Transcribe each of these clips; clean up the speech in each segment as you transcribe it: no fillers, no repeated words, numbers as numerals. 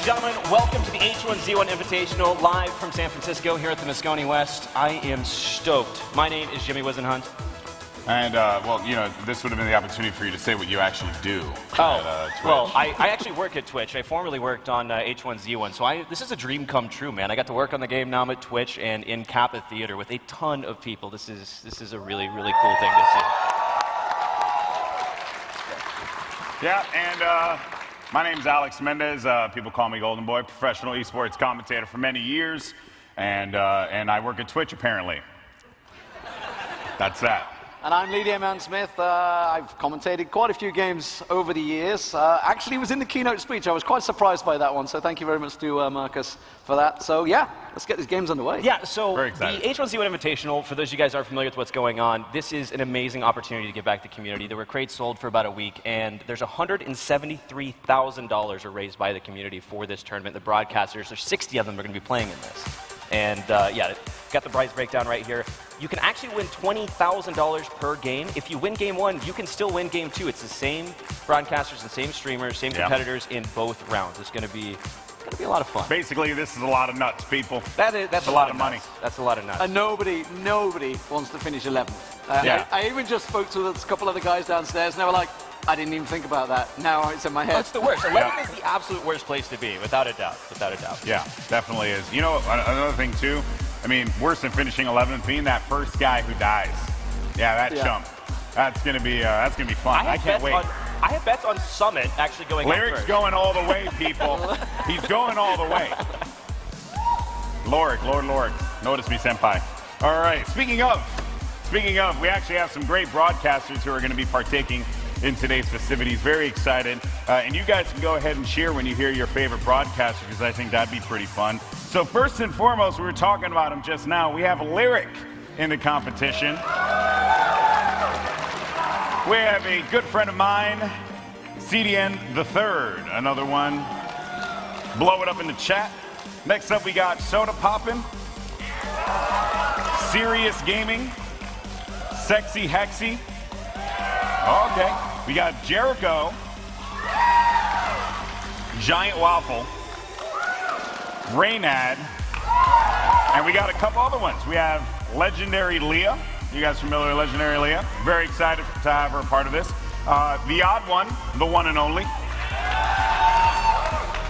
gentlemen, welcome to the H1Z1 Invitational, live from San Francisco here at the Moscone West. I am stoked. My name is H1Z1. And, well, you know, this would have been the opportunity for you to say what you actually do at Twitch. Well, I actually work at Twitch. I formerly worked on H1Z1, so this is a dream come true, man. I got to work on the game, now I'm at Twitch and in Kappa Theater with a ton of people. This is a really, really cool thing to see. Yeah, and my name's Alex Mendez. People call me Golden Boy, professional esports commentator for many years, and I work at Twitch, apparently. That's that. And I'm Lee Diamond Smith. I've commentated quite a few games over the years. Actually was in the keynote speech. I was quite surprised by that one, so thank you very much to Marcus for that. So yeah, let's get these games underway. Yeah, so the H1Z1 Invitational, for those of you guys who aren't familiar with what's going on, this is an amazing opportunity to give back to the community. There were crates sold for about a week, and there's $173,000 raised by the community for this tournament. The broadcasters, there's 60 of them that are going to be playing in this. And yeah, got the prize breakdown right here. You can actually win $20,000 per game. If you win game one, you can still win game two. It's the same broadcasters and same streamers, same competitors in both rounds. It's going to be a lot of fun. Basically, this is a lot of nuts, people. That's a lot of money. That's a lot of nuts. And nobody wants to finish 11th. I even just spoke to a couple of the guys downstairs, and they were like, I didn't even think about that. Now it's in my head. That's the worst. 11th is the absolute worst place to be, without a doubt. Without a doubt. Yeah, definitely is. You know, another thing, too, I mean, worse than finishing 11th, being that first guy who dies. Yeah, that jump. That's gonna be fun. I can't wait. I have bets on Summit actually going Lyric's going all the way, people. He's going all the way. Lord. Notice me, senpai. All right, speaking of, we actually have some great broadcasters who are going to be partaking in today's festivities. Very excited. And you guys can go ahead and cheer when you hear your favorite broadcaster, because I think that'd be pretty fun. So first and foremost, we were talking about him just now. We have Lyric in the competition. We have a good friend of mine, CDN the Third, another one. Blow it up in the chat. Next up, we got Soda Poppin', Serious Gaming, Sexy Hexy. Okay, we got Jericho, Giant Waffle, Raynad, and we got a couple other ones. We have Legendary Leah. You guys familiar with Legendary Leah? Very excited to have her a part of this. The odd one, the one and only.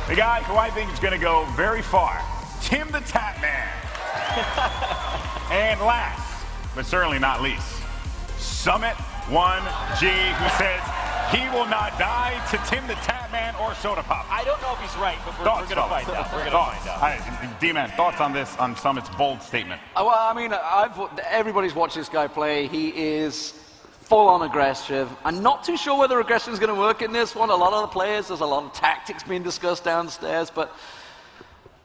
The guy who I think is going to go very far, Tim the Tap Man. And last, but certainly not least, Summit 1G, who says he will not die to Tim the Tap Man or Soda Pop. I don't know if he's right, but we're going to find out. We're going to find out. D-Man, thoughts on this, on Summit's bold statement? Well, I mean, everybody's watched this guy play. He is full-on aggressive. I'm not too sure whether aggression is going to work in this one. A lot of the players, there's a lot of tactics being discussed downstairs, but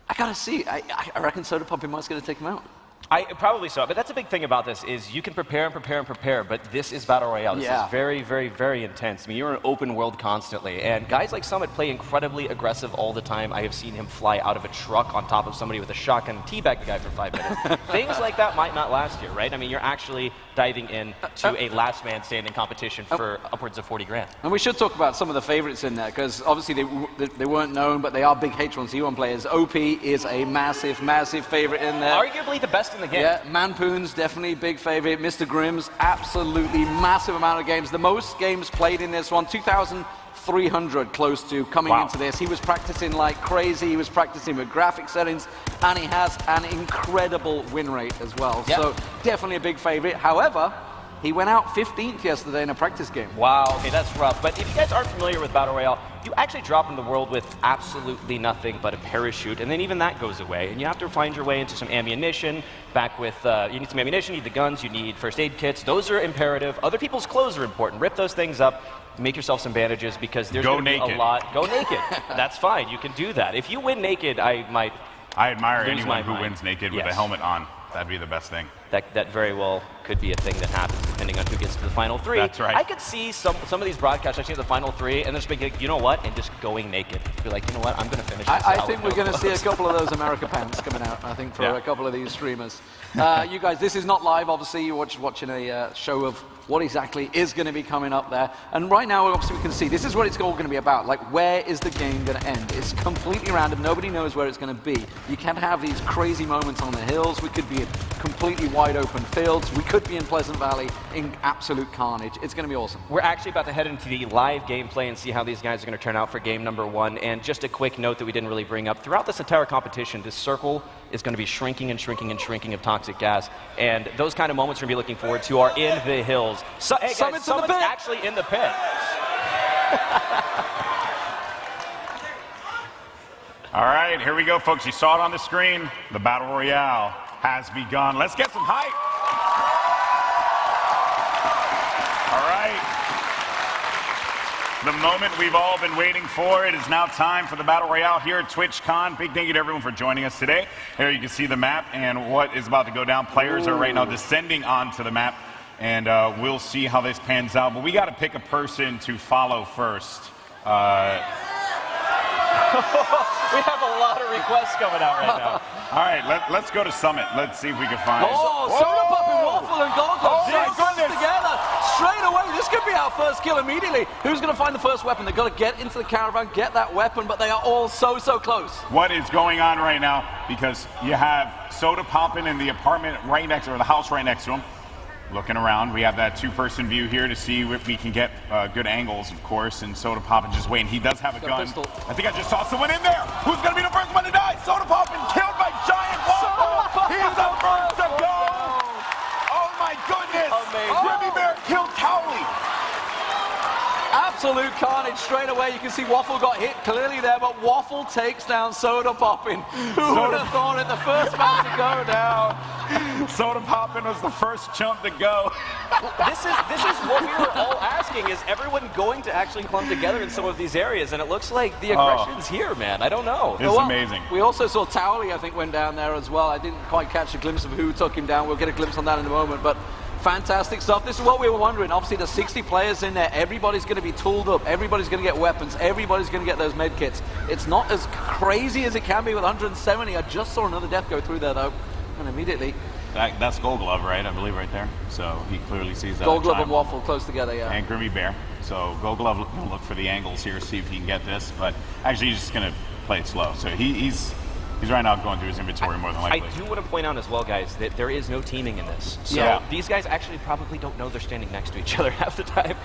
I got to see. I reckon Soda Pop is going to take him out. Probably so, but that's a big thing about this is you can prepare and prepare and prepare, but this is Battle Royale. This is very, very, very intense. I mean, you're in an open world constantly, and guys like Summit play incredibly aggressive all the time. I have seen him fly out of a truck on top of somebody with a shotgun and teabag the guy for 5 minutes. Things like that might not last here, right? I mean, you're actually diving in to a last man standing competition for upwards of 40 grand. And we should talk about some of the favorites in there, because obviously they weren't known, but they are big H1Z1 players. OP is a massive, massive favorite in there. Arguably the best in the game. Yeah, Manpoon's definitely a big favorite. Mr. Grimm's, absolutely massive amount of games. The most games played in this one, 2,300 close to coming into this. He was practicing like crazy. He was practicing with graphic settings, and he has an incredible win rate as well. Yep. So definitely a big favorite. However, he went out 15th yesterday in a practice game. Wow, okay, that's rough. But if you guys aren't familiar with Battle Royale, you actually drop in the world with absolutely nothing but a parachute, and then even that goes away. And you have to find your way into some ammunition. Back with, you need some ammunition, you need the guns, you need first aid kits. Those are imperative. Other people's clothes are important. Rip those things up, make yourself some bandages, because there's going to be a lot. Go naked. That's fine, you can do that. If you win naked, I admire anyone who wins naked with a helmet on. That'd be the best thing. That very well could be a thing that happens depending on who gets to the final three. That's right. I could see some of these broadcasts actually at the final three and then just be like, you know what, and just going naked. Be like, you know what, I'm going to finish this I think we're going to see a couple of those America pants coming out, I think, for a couple of these streamers. You guys, this is not live, obviously. You're watching a show of what exactly is going to be coming up there. And right now, obviously, we can see this is what it's all going to be about. Like, where is the game going to end? It's completely random. Nobody knows where it's going to be. You can have these crazy moments on the hills. We could be in completely wide open fields. We could be in Pleasant Valley in absolute carnage. It's going to be awesome. We're actually about to head into the live gameplay and see how these guys are going to turn out for game number 1. And just a quick note that we didn't really bring up. Throughout this entire competition, this circle is going to be shrinking and shrinking and shrinking of toxic gas. And those kind of moments we're going to be looking forward to are in the hills. So, hey guys, someone's actually in the pit. All right, here we go, folks. You saw it on the screen. The Battle Royale has begun. Let's get some hype. All right. The moment we've all been waiting for. It is now time for the Battle Royale here at TwitchCon. Big thank you to everyone for joining us today. Here you can see the map and what is about to go down. Players are right now descending onto the map, and we'll see how this pans out. But we got to pick a person to follow first. We have a lot of requests coming out right now. All right, let's go to Summit. Let's see if we can find. Oh, Soda Pop and Waffle and Gold Glove together. Straight away, this could be our first kill immediately. Who's going to find the first weapon? They've got to get into the caravan, get that weapon, but they are all so close. What is going on right now? Because you have Soda popping in the apartment right next, or the house right next to him. Looking around, we have that two-person view here to see if we can get good angles, of course, and Soda Poppin' just waiting. He does have a gun. Pistol. I think I just saw someone in there. Who's going to be the first one to die? Soda Poppin' killed by Giant Waffle. He's the first to go. Oh, my goodness. Amazing. Grimmy Bear killed Towley. Absolute carnage straight away. You can see Waffle got hit clearly there, but Waffle takes down Soda Poppin'. Who would have thought it? The first man to go down. Soda Poppin' was the first chump to go. This is what we were all asking, is everyone going to actually clump together in some of these areas? And it looks like the aggression's here, man. I don't know. It's amazing. We also saw Towley, I think, went down there as well. I didn't quite catch a glimpse of who took him down. We'll get a glimpse on that in a moment, but fantastic stuff. This is what we were wondering. Obviously, there's 60 players in there. Everybody's going to be tooled up. Everybody's going to get weapons. Everybody's going to get those med kits. It's not as crazy as it can be with 170. I just saw another death go through there, though, and immediately. That's Gold Glove, right? I believe right there. So he clearly sees that. Gold Glove and Waffle close together, yeah. And Grimmy Bear. So Gold Glove will look for the angles here, see if he can get this. But actually, he's just going to play it slow. So he's right now going through his inventory more than likely. I do want to point out as well, guys, that there is no teaming in this. So these guys actually probably don't know they're standing next to each other half the time,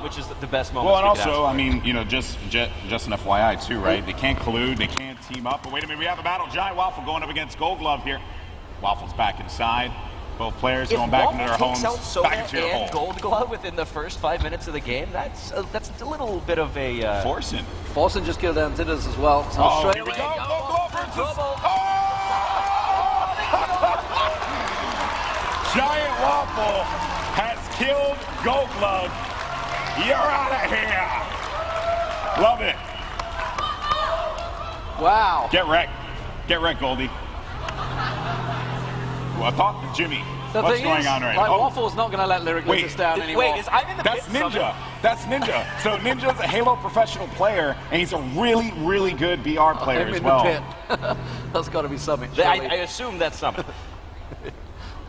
which is the best moment. Well, and also, I mean, you know, just an FYI too, right? They can't collude, they can't team up. But wait a minute, we have a battle. Giant Waffle going up against Gold Glove here. Waffle's back inside. Both players going back into their homes. Back into your hole. Gold Glove within the first 5 minutes of the game. That's a little bit of a Forsen. Forsen just killed Antidas as well. So here we go. Gold Glove versus. Giant Waffle has killed Gold Glove. You're out of here. Love it. Wow. Get wrecked. Get wrecked, Goldie. Well, I thought, Jimmy, what's going on right now? Waffle's not going to let Lyric Lucas down anymore. Wait, I'm in the That's pit, Ninja. Summit. That's Ninja. So Ninja's a Halo professional player, and he's a really, really good BR player as well. The pit. That's got to be Summit. I assume that's Summit.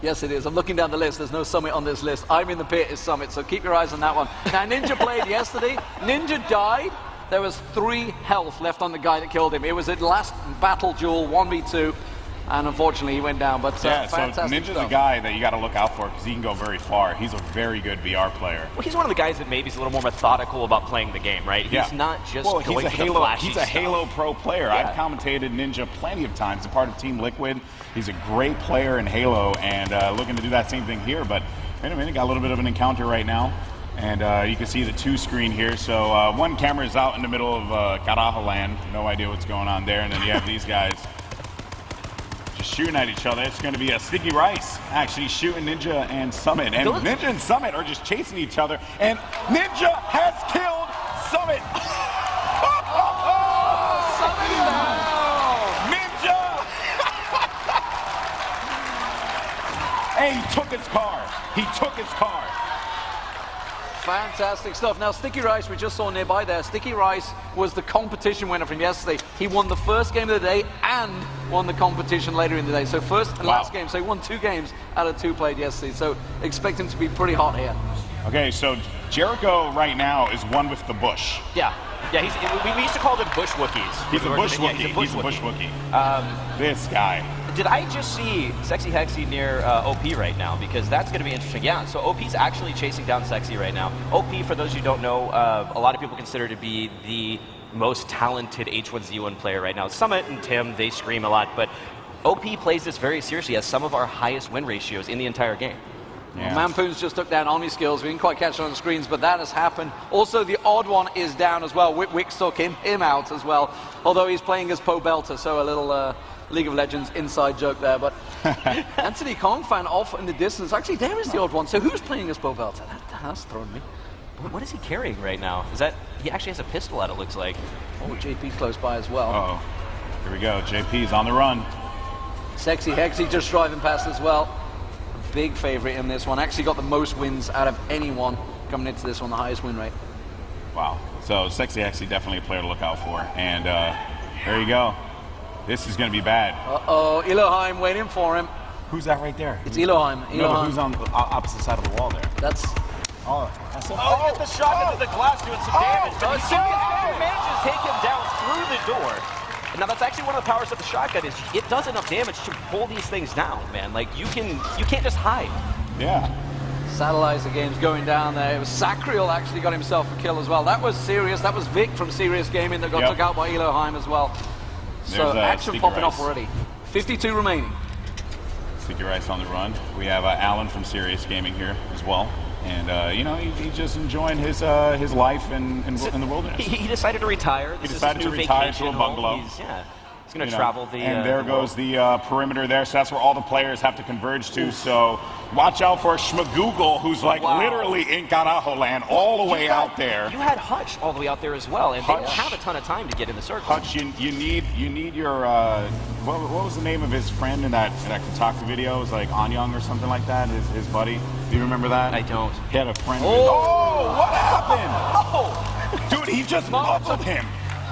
Yes, it is. I'm looking down the list. There's no Summit on this list. I'm in the pit is Summit, so keep your eyes on that one. Now, Ninja played yesterday. Ninja died. There was 3 health left on the guy that killed him. It was a last battle duel, 1v2. And unfortunately, he went down. But yeah, so fantastic Ninja's stuff. a guy that you got to look out for because he can go very far. He's a very good VR player. Well, he's one of the guys that maybe is a little more methodical about playing the game, right? He's not just going for the flashy He's a stuff. Halo pro player. Yeah. I've commentated Ninja plenty of times. A part of Team Liquid. He's a great player in Halo and looking to do that same thing here. But wait a minute, got a little bit of an encounter right now. And you can see the 2 screen here. So one camera is out in the middle of Carajo land. No idea what's going on there. And then you have these guys just shooting at each other. It's going to be a Sticky Rice actually shooting Ninja and Summit. And Ninja and Summit are just chasing each other. And Ninja has killed Summit. Summit down. Ninja! And he took his car. He took his car. Fantastic stuff. Now, Sticky Rice, we just saw nearby there. Sticky Rice was the competition winner from yesterday. He won the first game of the day and won the competition later in the day. So first and last game. So he won 2 games out of 2 played yesterday. So expect him to be pretty hot here. Okay, so Jericho right now is one with the bush. Yeah. Yeah, we used to call them Bush Wookiees. He's a Bush Wookiee. He's a Bush Wookiee. This guy. Did I just see Sexy Hexy near OP right now? Because that's going to be interesting. Yeah, so OP's actually chasing down Sexy right now. OP, for those who don't know, a lot of people consider to be the most talented H1Z1 player right now. Summit and Tim, they scream a lot, but OP plays this very seriously, has some of our highest win ratios in the entire game. Yeah. Well, Mampoon's just took down Omni Skills. We didn't quite catch it on the screens, but that has happened. Also, the odd one is down as well. Wick took him out as well, although he's playing as Poe Belter, so a little League of Legends inside joke there. But Anthony Kong fan off in the distance. Actually, there is the odd one. So who's playing as Poe Belter? That's thrown me. What is he carrying right now? Is that he actually has a pistol out? It looks like. Oh, JP close by as well. Uh-oh. Here we go. JP's on the run. Sexy Hexy just driving past as well. Big favorite in this one. Actually got the most wins out of anyone coming into this one, the highest win rate. Wow. So Sexy Hexy definitely a player to look out for. And there you go. This is going to be bad. Uh-oh, Elohim waiting for him. Who's that right there? It's Elohim. No, but who's on the opposite side of the wall there? That's... That's it. Oh, he gets the shot into the glass doing some damage. But he manages to take him down through the door. Now that's actually one of the powers of the shotgun is it does enough damage to pull these things down, man. Like you can't just hide. Yeah. Satellizer games going down there. It was Sacriel actually got himself a kill as well. That was Serious. That was Vic from Serious Gaming that got took out by Elohim as well. So action popping off already. 52 remaining. Sticky Rice on the run. We have Alan from Serious Gaming here as well. And, you know, he's just enjoying his life in the wilderness. He decided to retire. He decided to retire to a bungalow. He's going to travel the... And there goes the perimeter there. So that's where all the players have to converge to. So watch out for Schmagoogle, who's like literally in Carajo land all the way out there. You had Hutch all the way out there as well. And they don't have a ton of time to get in the circle. Hutch, you need your... what was the name of his friend in that Kotaku video? It was like Anyang or something like that, his buddy. Do you remember that? I don't. He had a friend. Oh, what happened? Oh! Dude, he just muzzled him.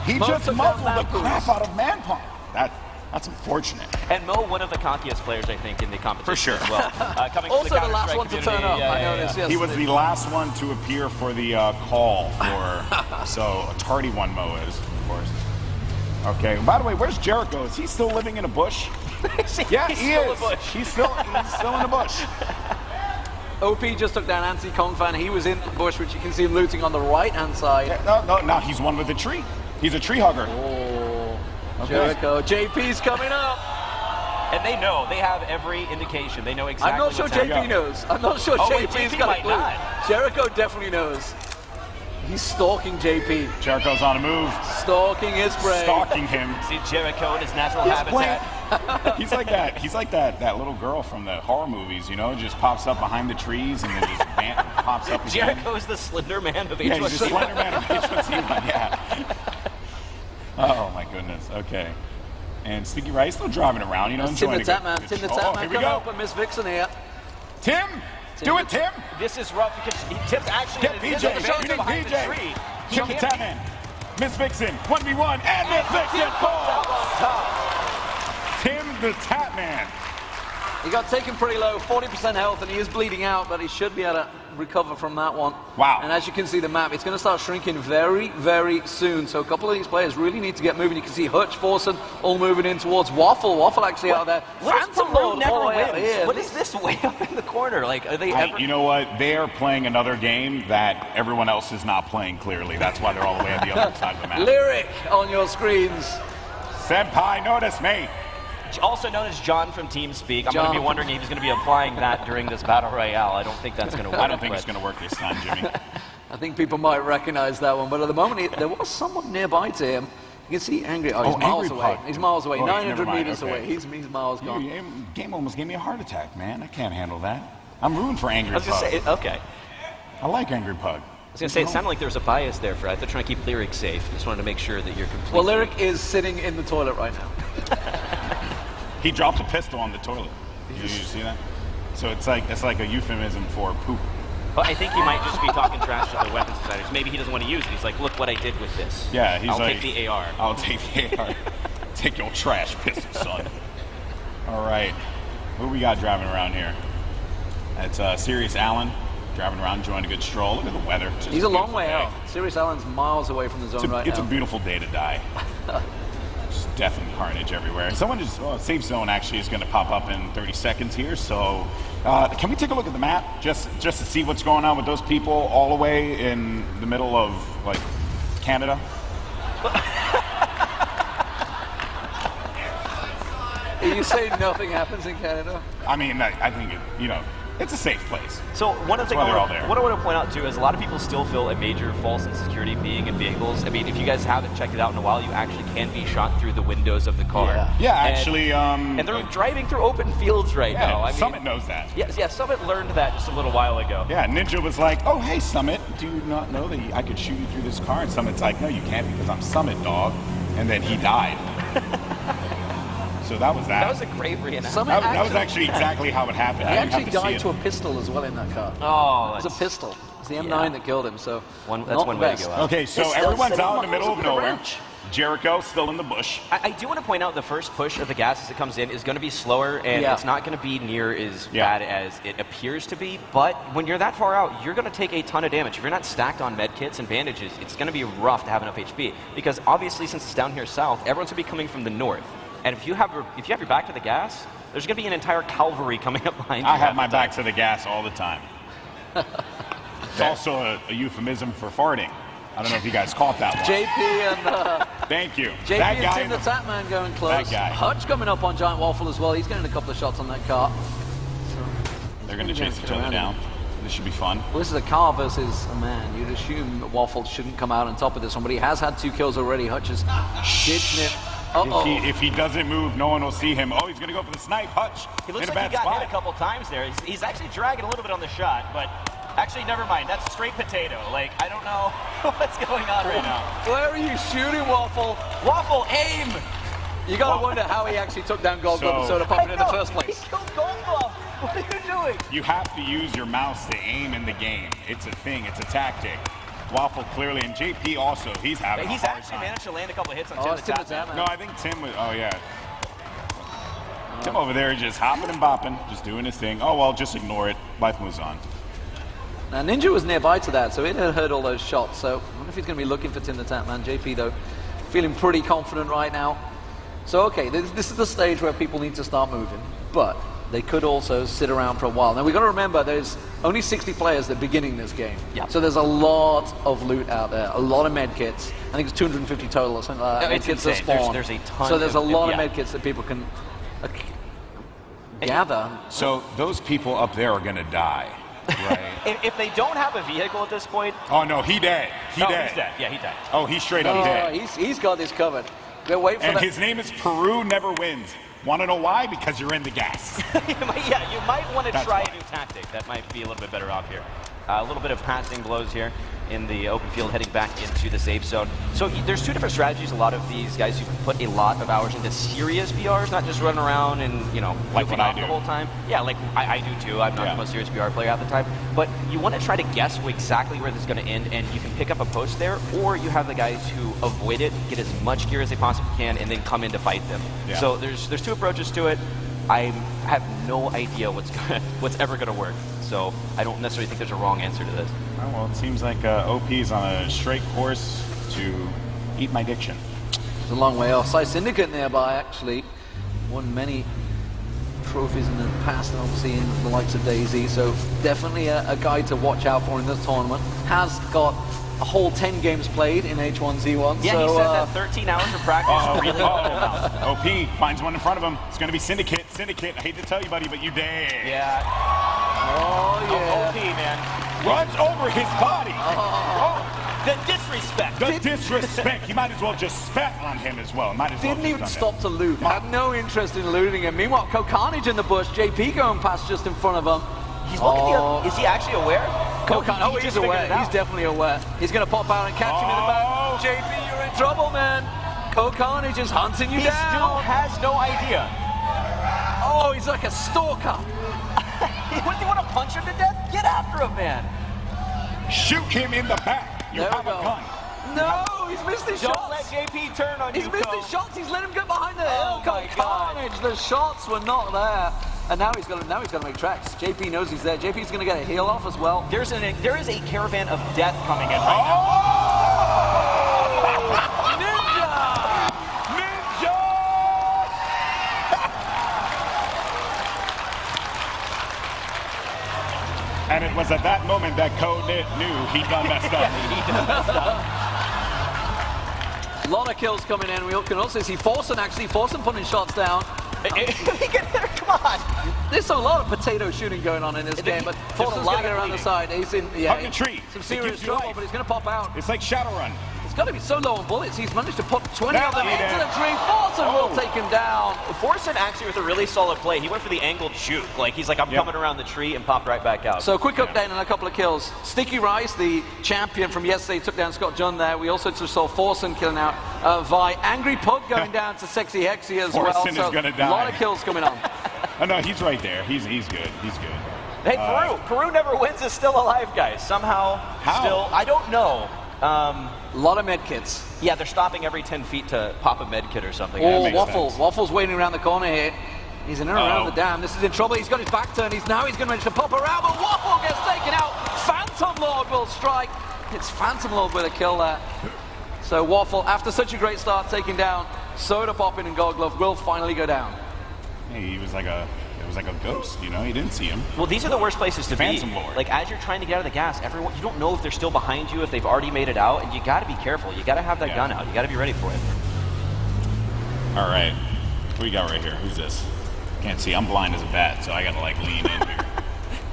He just muzzled the crap out of Manpunk. That's unfortunate. And Mo, one of the cockiest players, I think, in the competition for sure. as well. Coming also to the the last one to turn up. I noticed. Yes, he was the last one to appear for the call for. So a tardy one, Mo is, of course. Okay. By the way, where's Jericho? Is he still living in a bush? Yeah, he is. He's still in the bush. OP just took down Anthony Kong fan. He was in the bush, which you can see him looting on the right-hand side. Yeah, no, he's one with a tree. He's a tree hugger. Oh, okay. Jericho. JP's coming up. And they know. They have every indication. They know exactly I'm not sure JP knows. I'm not sure JP's got a clue. Jericho definitely knows. He's stalking JP. Jericho's on a move. Stalking his prey. Stalking him. See Jericho in his natural habitat. He's like that. He's like that little girl from the horror movies, you know, just pops up behind the trees and then just pops up again. Jericho's the Slender Man of H1Z1. Yeah, he's the Slender Man of H1Z1, yeah. Oh my goodness. Okay. And Sticky Rice still driving around, you know, enjoying Tim the Tap Man coming up with Miss Vixen here. Tim! Do it, Tim! This is rough because Tim's actually get PJ, behind the tree. Tim the Tap Man. Miss Vixen, 1v1, and Miss Vixen falls! Tim the Tap Man. He got taken pretty low, 40% health, and he is bleeding out, but he should be able to recover from that one. Wow. And as you can see, the map, it's going to start shrinking very, very soon. So a couple of these players really need to get moving. You can see Hutch, Forsen, all moving in towards Waffle. Waffle actually out there. Phantom Lord never wins. What is this way up in the corner? Like, are they ever... You know what? They are playing another game that everyone else is not playing clearly. That's why they're all the way on the other side of the map. Lyric on your screens. Senpai, notice me. Also known as John from TeamSpeak. I'm going to be wondering if he's going to be applying that during this Battle Royale. I don't think that's going to work. I don't think it's going to work this time, Jimmy. I think people might recognize that one, but at the moment, there was someone nearby to him. You can see Angry. Oh, he's miles away. He's miles away. 900 meters away. He's miles gone. Game almost gave me a heart attack, man. I can't handle that. I'm rooting for Angry Pug. I was going to say, okay. I like Angry Pug. I was going to say, it sounded like there was a bias there for I thought trying to keep Lyric safe. Just wanted to make sure that you're completely... Well, Lyric is sitting in the toilet right now. He dropped a pistol on the toilet. Did you see that? So it's like a euphemism for poop. Well, I think he might just be talking trash to the weapons designers. Maybe he doesn't want to use it. He's like, look what I did with this. Yeah, he's I'll like, take the AR. I'll take the AR. Take your trash pistol, son. All right. Who we got driving around here? That's Serious Allen driving around, enjoying a good stroll. Look at the weather. He's a long way out. Sirius Allen's miles away from the zone right now. It's a beautiful day to die. Just death and carnage everywhere. Someone just, safe zone actually is going to pop up in 30 seconds here. So can we take a look at the map just to see what's going on with those people all the way in the middle of, like, Canada? Are you saying nothing happens in Canada? I mean, I think, it's a safe place. So one of the things they're all there. what I want to point out too is a lot of people still feel a major false insecurity being in vehicles. I mean, if you guys haven't checked it out in a while, you actually can be shot through the windows of the car. Yeah, actually. And they're driving through open fields right now. I mean, Summit knows that. Yeah, Summit learned that just a little while ago. Yeah, Ninja was like, "Oh, hey, Summit, do you not know that I could shoot you through this car?" And Summit's like, "No, you can't because I'm Summit, dog." And then he died. So that was that. That was a great reenactment. That was actually exactly how it happened. He actually died to a pistol as well in that car. Oh, it was a pistol. It's the M9 that killed him. So that's one way to go out. Okay, so everyone's out in the middle of nowhere. Jericho still in the bush. I do want to point out the first push of the gas as it comes in is going to be slower, and it's not going to be near as bad as it appears to be. But when you're that far out, you're going to take a ton of damage. If you're not stacked on med kits and bandages, it's going to be rough to have enough HP. Because obviously, since it's down here south, everyone's going to be coming from the north. And if you have your back to the gas, there's going to be an entire cavalry coming up behind you. I have my back to the gas all the time. It's also a euphemism for farting. I don't know if you guys caught that one. JP and thank you. JP that and guy Tim the Tatman going close. That guy. Hutch coming up on Giant Waffle as well. He's getting a couple of shots on that car. So they're going to chase each other down. This should be fun. Well, this is a car versus a man. You'd assume that Waffle shouldn't come out on top of this one, but he has had 2 kills already. Hutch has did snip. If he doesn't move, no one will see him. Oh, he's going to go for the snipe. Hutch. He looks like he got hit a couple times there. He's actually dragging a little bit on the shot, but actually, never mind. That's straight potato. Like, I don't know what's going on right now. Where are you shooting, Waffle? Waffle, aim! You gotta wonder how he actually took down Gold Glove and Soda Puppet in the first place. He killed Gold Glove. What are you doing? You have to use your mouse to aim in the game. It's a thing. It's a tactic. Waffle clearly, and JP also. He's having a hard actually time. managed to land a couple hits on Tim the Tatman. No, I think Tim was. Oh yeah. Tim over there just hopping and bopping, just doing his thing. Oh well, just ignore it. Life moves on. Now Ninja was nearby to that, so it had heard all those shots. So I wonder if he's going to be looking for Tim the Tatman. JP though, feeling pretty confident right now. So okay, this is the stage where people need to start moving, but they could also sit around for a while. Now we've got to remember there's only 60 players that are beginning this game. Yeah. So there's a lot of loot out there, a lot of med kits. I think it's 250 total or something like that. It's insane. There's a ton. So there's a lot of med kits that people can gather. So those people up there are going to die, right? If they don't have a vehicle at this point. Oh no, he dead. He's dead. Yeah, he died. Oh, he's straight up dead. He's got this covered. We'll wait for and his name is Peru Never Wins. Want to know why? Because you're in the gas. You might want to try a new tactic. That might be a little bit better off here. A little bit of passing blows here in the open field, heading back into the safe zone. So there's 2 different strategies. A lot of these guys who put a lot of hours into serious BRs, not just running around and, like what I do the whole time. Yeah, like I do too. I'm not the most serious BR player at the time. But you want to try to guess exactly where this is going to end, and you can pick up a post there, or you have the guys who avoid it, get as much gear as they possibly can, and then come in to fight them. Yeah. So there's 2 approaches to it. I have no idea what's ever going to work. So I don't necessarily think there's a wrong answer to this. Oh, well, it seems like OP is on a straight course to eat my diction. It's a long way off. Psy Syndicate nearby, actually. Won many trophies in the past, obviously, in the likes of Daisy. So definitely a guy to watch out for in this tournament. Has got a whole 10 games played in H1Z1. Yeah, so, he said that 13 hours of practice really helped him out. OP finds one in front of him. It's going to be Syndicate. Syndicate, I hate to tell you, buddy, but you dead. Yeah. Oh, yeah. OP, man. Runs over his body. The disrespect. The disrespect. He might as well just spat on him as well. Might as well Didn't even just stop to loot. Had no interest in looting him. Meanwhile, Carnage in the bush. JP going past just in front of him. He's looking at is he actually aware? He's aware. He's definitely aware. He's going to pop out and catch him in the back. JP, you're in trouble, man. Carnage is hunting you down. He still has no idea. Oh, he's like a stalker. What, do you want to punch him to death? Get after him, man. Shoot him in the back. You have a gun. No, he's missed his shots. Don't let JP turn on you. He's missed his shots. He's let him get behind the hill. Carnage. The shots were not there. And now he's got to make tracks. JP knows he's there. JP's going to get a heal off as well. There is a caravan of death coming in right now. And it was at that moment that Code knew he done messed up. A lot of kills coming in. We can also see Forsen putting shots down. Come on. There's a lot of potato shooting going on in this game, but Forsen's going to get around the side. He's in Hug the tree. some serious trouble, but he's going to pop out. It's like Shadowrun. It's got to be so low on bullets. He's managed to put 20 of them into the tree. Forsen will take him down. Forsen actually with a really solid play. He went for the angled juke. Like he's like, I'm coming around the tree and popped right back out. So quick update on a couple of kills. Sticky Rice, the champion from yesterday, took down Scott John there. We also just saw Forsen killing out Vi. Angry Pug going down to Sexy Hexy as well. Forsen is gonna die. A lot of kills coming on. Oh no, he's right there. He's good. He's good. Hey, Peru never wins is still alive, guys. Somehow, still, I don't know. A lot of med kits. Yeah, they're stopping every 10 feet to pop a med kit or something. Oh, Waffle. Waffle's waiting around the corner here. He's in and around the dam. This is in trouble. He's got his back turned. He's going to manage to pop around, but Waffle gets taken out. Phantom Lord will strike. It's Phantom Lord with a kill there. So Waffle, after such a great start, taking down Soda Poppin and Gold Glove, will finally go down. Hey, it was like a ghost, you know? You didn't see him. Well, these are the worst places to Phantom be. Lord. Like, as you're trying to get out of the gas, you don't know if they're still behind you, if they've already made it out, and you got to be careful. You got to have that gun out. You got to be ready for it. All right. What do we got right here? Who's this? Can't see. I'm blind as a bat, so I got to, like, lean in here.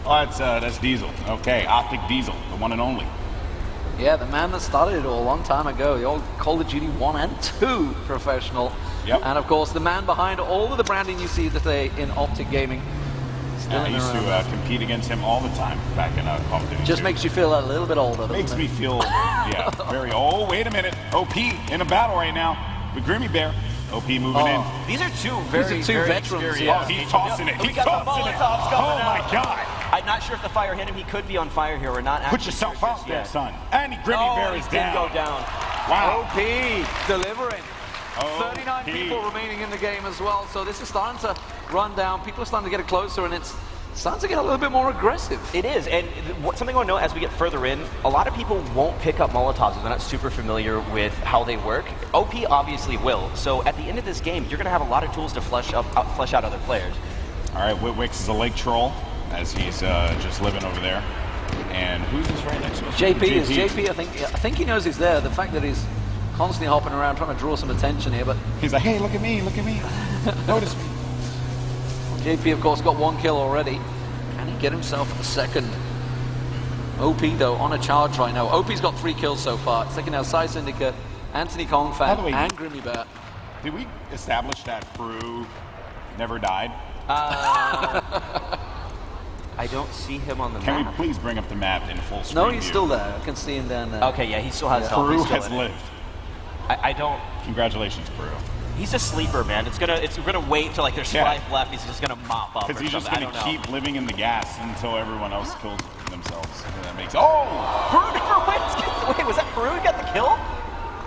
Oh, that's Diesel. Okay, Optic Diesel, the one and only. Yeah, the man that started it all a long time ago, the old Call of Duty 1 and 2 professional. Yep. And of course, the man behind all of the branding you see today in Optic Gaming. I used to compete against him all the time back in Call of Duty. Just 2. makes you feel a little bit older. Makes me feel, very. Oh, wait a minute. OP in a battle right now with Grimmy Bear. OP moving in. These are two very veterans. experienced. Oh, he's tossing it. We He's got the tossing it. Molotovs coming Oh my out. God. I'm not sure if the fire hit him. He could be on fire here. We're not actually Put yourself sure out just there, yet. son. And Grimmy Bear is he did down. go down. Wow. OP delivering. 39 people remaining in the game as well, so this is starting to run down. People are starting to get it closer, and it's starting to get a little bit more aggressive. It is, and something I want to know as we get further in, a lot of people won't pick up Molotovs if they're not super familiar with how they work. OP obviously will, so at the end of this game, you're going to have a lot of tools to flesh out other players. All right, Witwix is a lake troll, as he's just living over there. And who's this right next to us? JP, I think he knows he's there. The fact that he's constantly hopping around trying to draw some attention here, but he's like, hey, look at me, notice me. JP, of course, got one kill already. Can he get himself a second? OP, though, on a charge right now. OP's got 3 kills so far. Second now, Psy Syndicate, Anthony Kong Fan, and Grimmy Bear. Did we establish that Peru never died? I don't see him on the Can map. we please bring up the map in full screen No, he's view? still there. I can see him down there. Okay, yeah, he still has health. Peru He's still has in it. lived. I don't. Congratulations, Peru. He's a sleeper, man. We're gonna wait till like there's 5 left. He's just gonna mop up. Because Or he's just something. going I to don't know. keep living in the gas until everyone else kills themselves. And that makes Peru never wins. Wait, was that Peru who got the kill?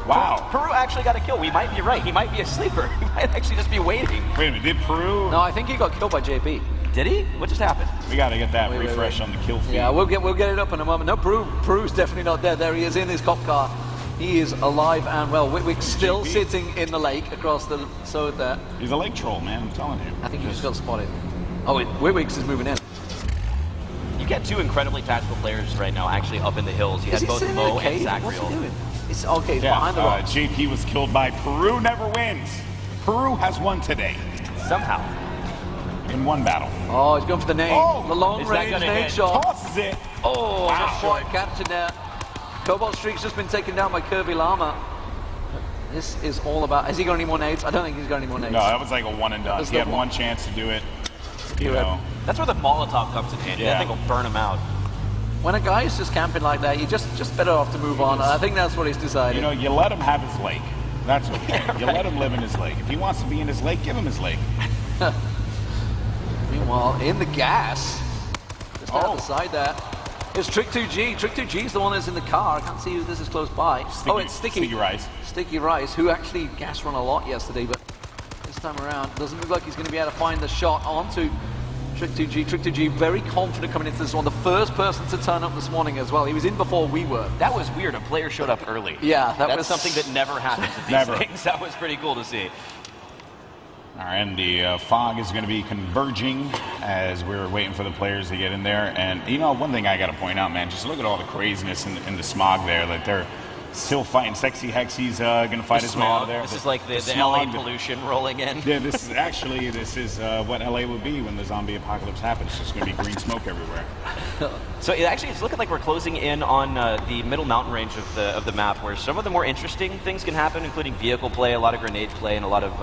Wow. Peru actually got a kill. We might be right. He might be a sleeper. He might actually just be waiting. Wait a minute, did Peru? No, I think he got killed by JP. Did he? What just happened? We got to get that Wait, refresh on the kill feed. Yeah, we'll get it up in a moment. No, Peru's definitely not dead. There he is in his cop car. He is alive and well. Witwick's still sitting in the lake across the road there. He's a lake troll, man. I'm telling you. I think he just got spotted. Oh, Witwick's is moving in. You get 2 incredibly tactical players right now actually up in the hills. You Is had he both sitting in Mo a cave? and What's he Zachriel. doing? It's okay. He's Yeah, behind the rocks. JP was killed by Peru never wins. Peru has won today Somehow. in one battle. Oh, he's going for the nade. Oh, the long is that range gonna nade hit? shot. Tosses it. Oh, Wow. just short catching there. Cobalt Streak's just been taken down by Curvy Llama. This is all about. Has he got any more nades? I don't think he's got any more nades. No, that was like a one and done. That's He the had one chance to do it. You had- That's where the Molotov comes in handy. Yeah. That thing will burn him out. When a guy is just camping like that, you just better off to move on. I think that's what he's decided. You know, you let him have his lake. That's okay. You let him live in his lake. If he wants to be in his lake, give him his lake. Meanwhile, in the gas, just out the side there, it's Trick 2G. Trick 2G is the one that's in the car. I can't see who this is close by. It's Sticky. Sticky Rice. Sticky Rice, who actually gas run a lot yesterday, but this time around, doesn't look like he's going to be able to find the shot onto Trick2G very confident coming into this one. The first person to turn up this morning as well. He was in before we were. That was weird. A player showed up early. Yeah, that's something that never happens at these things. That was pretty cool to see. All right, and the fog is going to be converging as we're waiting for the players to get in there. And, you know, one thing I got to point out, man, just look at all the craziness in the smog there. Like, they're still fighting. Sexy Hexy's going to fight his way out of there. This is like the LA pollution rolling in. Yeah, this is what LA would be when the zombie apocalypse happens. It's just going to be green smoke everywhere. So it's looking like we're closing in on the middle mountain range of the map, where some of the more interesting things can happen, including vehicle play, a lot of grenade play, and a lot of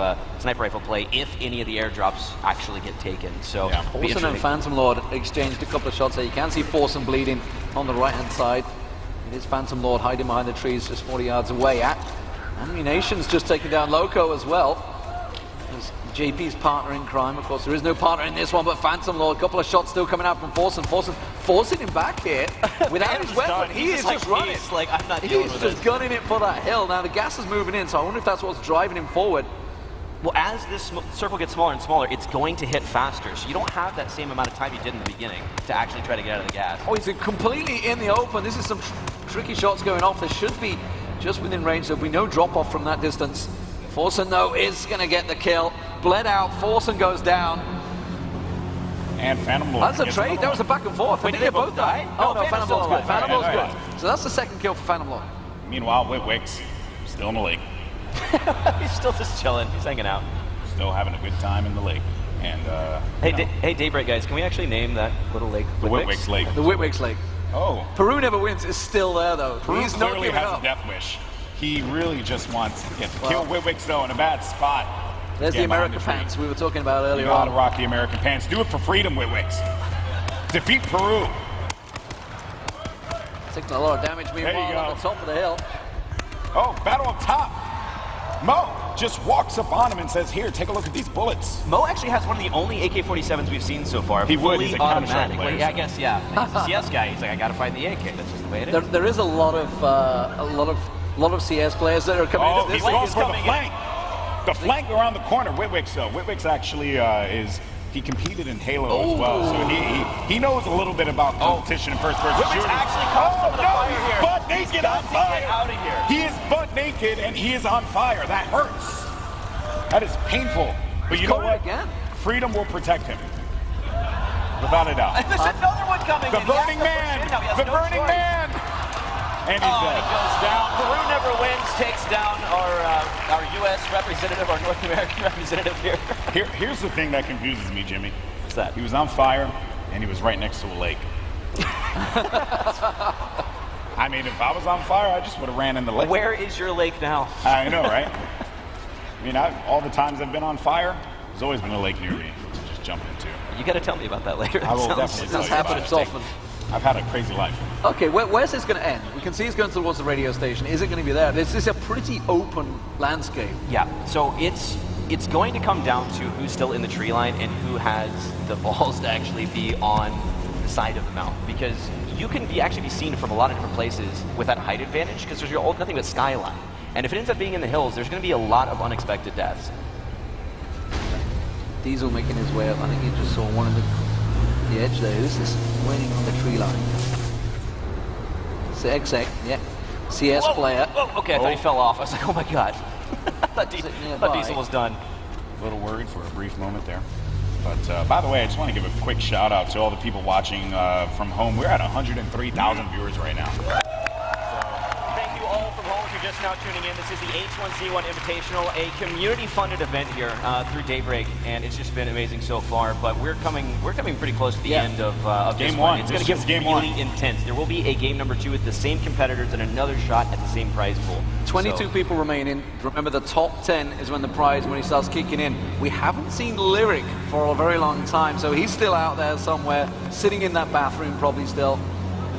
sniper rifle play, if any of the airdrops actually get taken. So yeah. Forsen and Phantom Lord exchanged a couple of shots there. You can see Forsen bleeding on the right-hand side. It is Phantom Lord hiding behind the trees just 40 yards away. Ammunition's just taken down Loco as well. As JP's partner in crime. Of course, there is no partner in this one, but Phantom Lord, a couple of shots still coming out from Forsen. Forsen forcing him back here without his weapon. He is just running. He's like, I'm not dealing with this. He's just gunning it for that hill. Now the gas is moving in, so I wonder if that's what's driving him forward. Well, as this circle gets smaller and smaller, it's going to hit faster. So you don't have that same amount of time you did in the beginning to actually try to get out of the gas. Oh, he's completely in the open. This is some tricky shots going off. There should be just within range. There'll be no drop off from that distance. Forsen, though, is going to get the kill. Bled out. Forsen goes down. And Phantom Lord. That's a trade. That was a back and forth. Wait, did they both die? Oh, no, Phantom Lord's good. Phantom Lord's good. Right. So that's the second kill for Phantom Lord. Meanwhile, Witwick's still in the lake. He's still just chilling. He's hanging out. Still having a good time in the lake. And hey, Daybreak guys, can we actually name that little lake? The Witwick's Lake. The Witwick's Lake. Oh. Peru never wins is still there though. Peru He's not clearly giving has up. a death wish. He really just wants to kill Witwick's though in a bad spot. There's the American pants we were talking about earlier on. You know how to rock the American pants. Do it for freedom, Witwick's. Defeat Peru. Taking a lot of damage meanwhile on the top of the hill. Oh, battle up top. Mo just walks up on him and says, here, take a look at these bullets. Mo actually has one of the only AK-47s we've seen so far. He would, he's a automatic. Well, yeah, I guess, yeah. He's a CS guy. He's like, I gotta find the AK. That's just the way it is. There is a lot of CS players that are coming into this. He's going for the flank. The flank around the corner. Witwick's though. Witwick's actually he competed in Halo as well, so he knows a little bit about competition in first-person shooting. Actually caught some of the fire here. He's butt naked on fire. Get out of here. He is butt naked and he is on fire. That hurts. That is painful. But you know what? Again. Freedom will protect him, without a doubt. There's another one coming. The Burning Man. The Burning Man. And he's dead. He goes down. Peru never wins. Takes down our U.S. representative, our North American representative here. Here's the thing that confuses me, Jimmy. What's that? He was on fire, and he was right next to a lake. I mean, if I was on fire, I just would have ran in the lake. Where is your lake now? I know, right? I mean, all the times I've been on fire, there's always been a lake near me to just jump into. You got to tell me about that later. I will definitely tell you about it. Often. I've had a crazy life. Okay, where's this going to end? We can see it's going towards the radio station. Is it going to be there? This is a pretty open landscape. Yeah, so it's going to come down to who's still in the tree line and who has the balls to actually be on the side of the mountain, because you can actually be seen from a lot of different places with that height advantage, because there's nothing but skyline. And if it ends up being in the hills, there's going to be a lot of unexpected deaths. Diesel making his way up. I think you just saw one of the edge there. Who's this waiting on the tree line? It's the exec, yeah. CS player. Whoa, okay, I thought he fell off. I was like, oh my god. I thought Diesel was done. A little worried for a brief moment there. But by the way, I just want to give a quick shout out to all the people watching from home. We're at 103,000 viewers right now. Thank you all from home if you're just now tuning in. This is the H1Z1 Invitational, a community-funded event here through Daybreak, and it's just been amazing so far. But we're coming pretty close to the end of game one. It's going to get really intense. There will be a game number 2 with the same competitors and another shot at the same prize pool. 22 people remaining. Remember, the top 10 is when the prize, when he starts kicking in. We haven't seen Lyric for a very long time, so he's still out there somewhere, sitting in that bathroom probably still.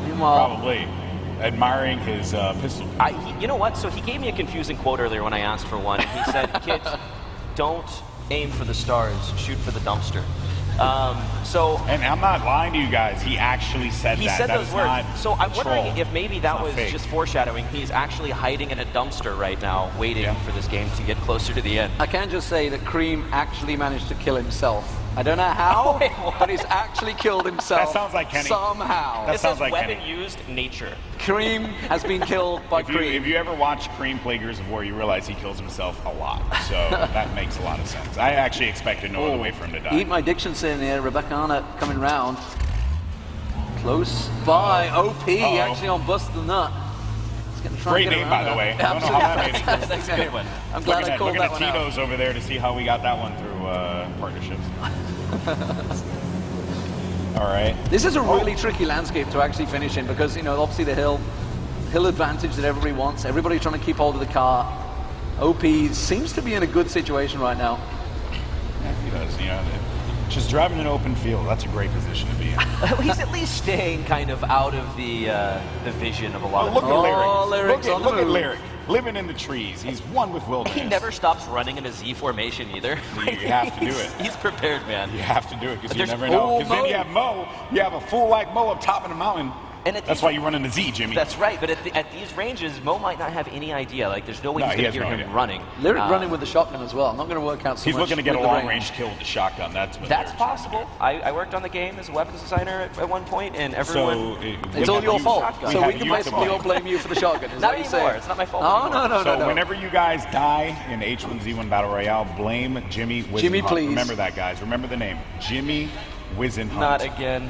Meanwhile, probably admiring his pistol. You know what? So he gave me a confusing quote earlier when I asked for one. He said, kids, don't aim for the stars, shoot for the dumpster. And I'm not lying to you guys. He actually said that. He said those words. So I'm wondering if maybe that was fake. just foreshadowing. He's actually hiding in a dumpster right now, waiting for this game to get closer to the end. I can just say that Cream actually managed to kill himself I don't know how, but he's actually killed himself. That sounds like Kenny. Somehow. That This sounds is like weapon Kenny. used nature. Cream has been killed by Cream. If you ever watch Cream play Gears of War, you realize he kills himself a lot. So that makes a lot of sense. I actually expected no other way for him to die. Eat My Diction in here. Rebecca Arnott coming round. Close by. OP actually on Bust the Nut. He's gonna try Great and get name, around by the there. way. I don't know how that made it. That's a good one. I'm glad I called Looking that at one out. Tito's over there to see how we got that one through partnerships. All right. This is a really tricky landscape to actually finish in because, you know, obviously the hill advantage that everybody wants. Everybody trying to keep hold of the car. OP seems to be in a good situation right now. Yeah, he does. You know, just driving an open field, that's a great position to be in. He's at least staying kind of out of the vision of a lot of Look at Oh, Lyric. Lyric's on the Look at move. Lyric. Living in the trees. He's one with wilderness. He never stops running in a Z formation either. You have to do it. He's prepared, man. You have to do it because you There's- never know. Oh, Because then Mo. you have Mo. You have a fool like Mo up top of the mountain. And at That's these- why you run in the Z, Jimmy. That's right, but at these ranges, Mo might not have any idea. Like, there's no way No, he's he going to has hear no him idea. running. Lyric running with the shotgun as well. Not going to work out so He's much looking to get a with the long-range kill with the shotgun. That's what That's Lyric's trying to do. possible. I worked on the game as a weapons designer at one point, and everyone... It's all your fault. shotgun. So had we can you to basically blame. all blame you for the shotgun. Is Not that what you're anymore. saying? It's not my fault Oh, anymore. no. So whenever you guys die in H1Z1 Battle Royale, blame Jimmy Wizenhunt. Jimmy, please. Remember that, guys. Remember the name. Jimmy Wizenhunt. Not again.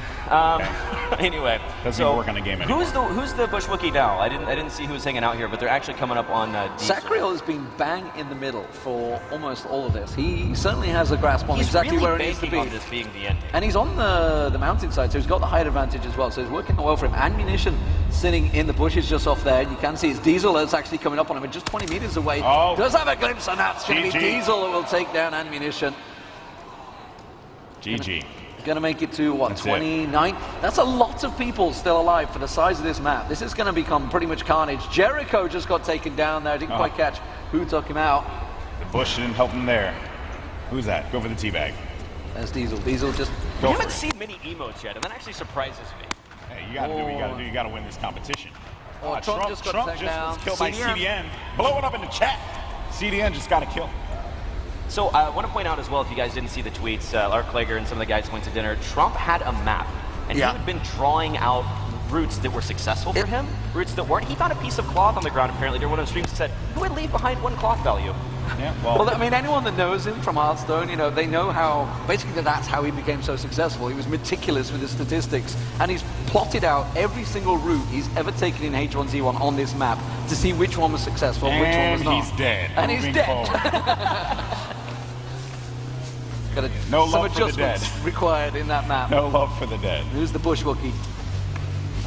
Anyway, Doesn't even work on the game anymore. Who's the Bush Wookiee now? I didn't see who was hanging out here, but they're actually coming up on Diesel. Sacriel has been bang in the middle for almost all of this. He certainly has a grasp on He's exactly really where it needs to banking be. on this being the ending. And he's on the mountainside, so he's got the height advantage as well. So it's working well for him. Ammunition sitting in the bushes just off there. You can see it's Diesel that's actually coming up on him, and just 20 meters away. Oh. Does have a glimpse, and that's going to be GG. Diesel that will take down Ammunition. GG. Going to make it to, what, That's it. 29th? That's a lot of people still alive for the size of this map. This is going to become pretty much carnage. Jericho just got taken down there. Didn't quite catch who took him out. The bush didn't help him there. Who's that? Go for the teabag. There's Diesel. Diesel just... Go We for haven't it. seen many emotes yet, and that actually surprises me. Hey, you gotta do what you gotta do. You gotta win this competition. Oh, Trump just got taken down. was killed by CDN. CDN. Blow it up in the chat. CDN just got a kill. So I want to point out as well, if you guys didn't see the tweets, Lark Klager and some of the guys went to dinner. Trump had a map, and Yeah. he had been drawing out routes that were successful for him, routes that weren't. He found a piece of cloth on the ground, apparently, during one of the streams, and said, who would leave behind one cloth value? Yeah, Well, I mean, anyone that knows him from Hearthstone, you know, they know how, basically that's how he became so successful. He was meticulous with his statistics, and he's plotted out every single route he's ever taken in H1Z1 on this map to see which one was successful and which one was and not. he's dead. And he's Moving dead. forward. Got No some love for the adjustments dead. required in that map. No love for the dead. Who's the Bush Wookiee?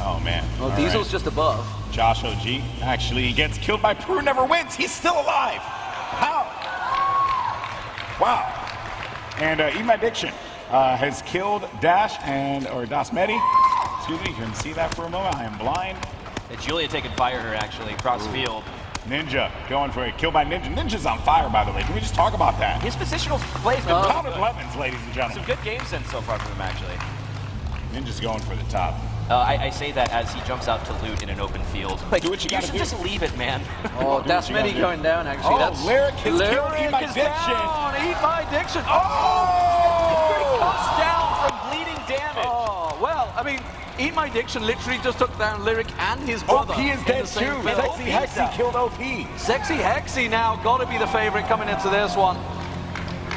Oh man. Well, All Diesel's right. just above. Josh OG actually gets killed by Peru, never wins. He's still alive. How? Wow. And Eat My Diction has killed Dash or Dasmedi. Excuse me, you can see that for a moment. I am blind. Julia taking fire here, actually, across field. Ninja going for a kill by Ninja. Ninja's on fire, by the way. Can we just talk about that? His positional play's been Pound good. of lemons, ladies and Some gentlemen. good games in so far from him, actually. Ninja's going for the top. I say that as he jumps out to loot in an open field. Like, Do what you gotta should do. just leave it, man. Oh, Do what you gotta Dasmedi do. going down, actually. Oh, That's Lyric has killed Eat My is Diction. down. Eat My Diction. Oh! Comes down from bleeding damage. Oh, well, I mean, Eat My Diction literally just took down Lyric and his brother. OP is in dead the same too. field. Sexy Hexy killed OP. Sexy Hexy now got to be the favorite coming into this one.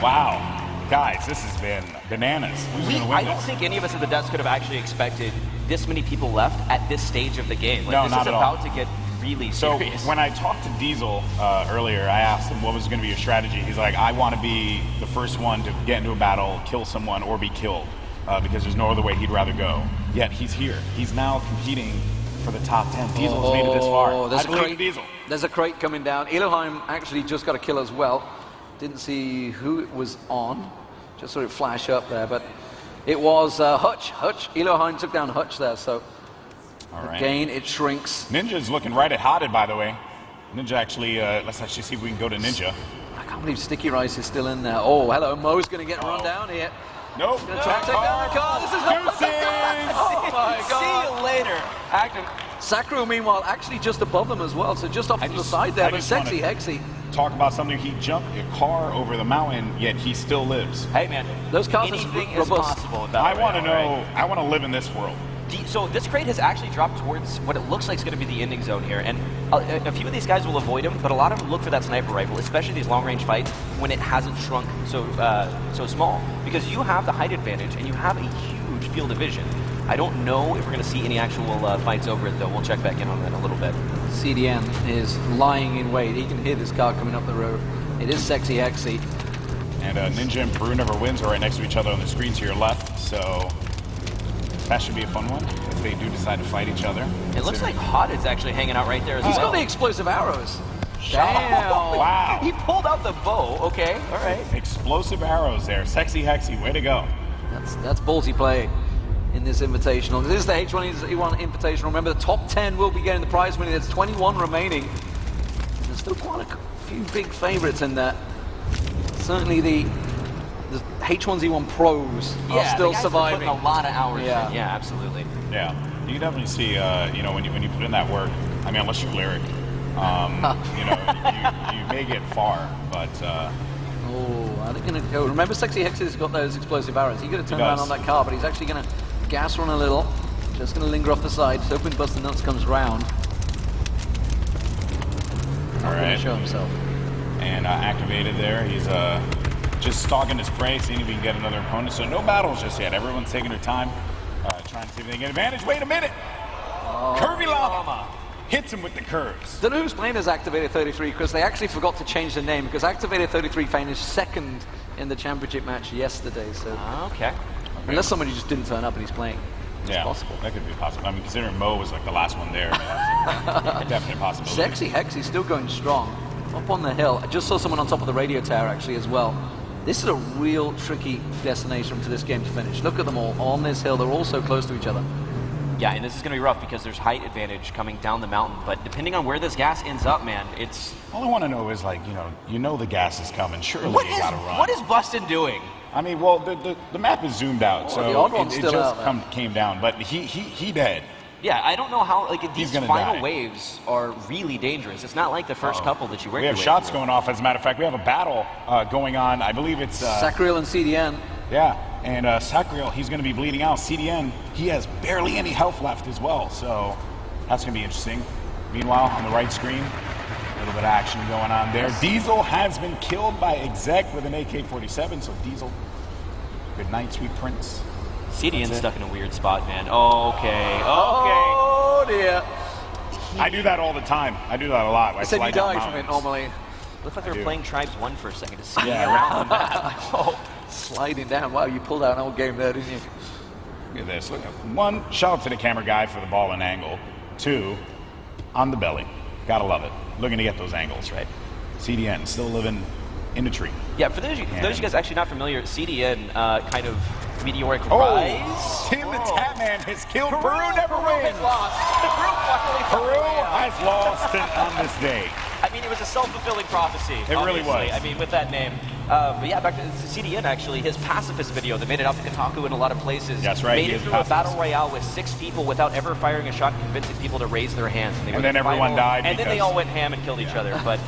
Wow. Guys, this has been bananas. Who's going to win I don't this? think any of us at the desk could have actually expected this many people left at this stage of the game. Like, No, this not is at all. about to get really So serious. when I talked to Diesel earlier, I asked him what was going to be your strategy. He's like, I want to be the first one to get into a battle, kill someone, or be killed, because there's no other way he'd rather go. Yet he's here. He's now competing for the top 10. Diesel's made it this far. there's I a believe in crate. Diesel. There's a crate coming down. Elohim actually just got a kill as well. Didn't see who it was on. Just saw it flash up there, but it was Hutch. Elohim took down Hutch there, so All right. again, it shrinks. Ninja's looking right at Hotted, by the way. Ninja actually, let's actually see if we can go to Ninja. I can't believe Sticky Rice is still in there. Oh, hello, Mo's going to get run down here. Nope. Gonna try and take down the car. This is Deuces! Oh my God. See you later. Sakura, meanwhile, actually just above them as well, so just off to the side there, I but just Sexy wanna- Hexy talk about something. He jumped a car over the mountain, yet he still lives. Hey, man. Those cars are anything is robust. possible. I want to know. I want to live in this world. So this crate has actually dropped towards what it looks like is going to be the ending zone here, and a few of these guys will avoid him, but a lot of them look for that sniper rifle, especially these long-range fights when it hasn't shrunk so small, because you have the height advantage and you have a huge field of vision. I don't know if we're going to see any actual fights over it, though. We'll check back in on that in a little bit. CDN is lying in wait. He can hear this car coming up the road. It is Sexy Hexy. And Ninja and Peru Never Wins are right next to each other on the screen to your left, so that should be a fun one if they do decide to fight each other. It looks like Hotted's actually hanging out right there as well. He's got the explosive arrows. Damn. Wow. He pulled out the bow. Okay, all right. Explosive arrows there. Sexy Hexy, way to go. That's ballsy play in this Invitational. This is the H1Z1 Invitational. Remember, the top 10 will be getting the prize money. There's 21 remaining. There's still quite a few big favorites in there. Certainly the H1Z1 pros are still surviving. A lot of hours in. Yeah. Yeah, absolutely. Yeah, you can definitely see, you know, when you put in that work. I mean, unless you're Lyric, you know, you may get far, but. Oh, are they going to go? Remember, Sexy Hexy's got those explosive arrows. He could have turned around on that car, but he's actually going to gas run a little. Just going to linger off the side. Just hoping Buster Nuts comes round. Not going to show himself. And activated there. He's just stalking his prey, seeing if he can get another opponent. So no battles just yet. Everyone's taking their time, trying to see if they can get advantage. Wait a minute! Curvy Llama hits him with the curves. Don't know who's playing as Activated 33, because they actually forgot to change the name, because Activated 33 finished second in the championship match yesterday. So Okay. unless somebody just didn't turn up and he's playing, it's possible. That could be possible. I mean, considering Mo was like the last one there, that's definitely a possibility. Sexy Hexy's still going strong. Up on the hill. I just saw someone on top of the radio tower actually as well. This is a real tricky destination for this game to finish. Look at them all on this hill. They're all so close to each other. Yeah, and this is going to be rough because there's height advantage coming down the mountain. But depending on where this gas ends up, man, it's... All I want to know is, like, you know the gas is coming. Surely you got to run. What is Bustin doing? I mean, well, the map is zoomed out, so the odd one's it still just out, came down. But he dead. Yeah, I don't know how, like, these gonna final die. waves are really dangerous. It's not like the first couple that you work We have shots going off, as a matter of fact. We have a battle going on. I believe it's... Sacriel and CDN. Yeah, and Sacriel, he's going to be bleeding out. CDN, he has barely any health left as well, so that's going to be interesting. Meanwhile, on the right screen, a little bit of action going on there. Yes. Diesel has been killed by Exec with an AK-47, so Diesel, good night, sweet prince. CDN's stuck in a weird spot, man. Okay. Oh, dear. I do that all the time. I do that a lot. I said you die from it normally. Looked like they were playing Tribes 1 for a second to see around that. Oh, sliding down. Wow, you pulled out an old game there, didn't you? Look at this. Look at one, shout out to the camera guy for the ball and angle. Two, on the belly. Gotta love it. Looking to get those angles, right? CDN still living in the tree. Yeah, for those of you guys actually not familiar, CDN kind of meteoric rise. Tim the Tatman has killed Peru Never Wins. Peru has lost on this day. I mean, it was a self-fulfilling prophecy. It really was. I mean, with that name. But yeah, back to CDN, actually, his pacifist video that made it out to Kotaku in a lot of places. That's right. Made it through a battle royale with 6 people without ever firing a shot, convincing people to raise their hands. And then everyone died. And then they all went ham and killed each other. But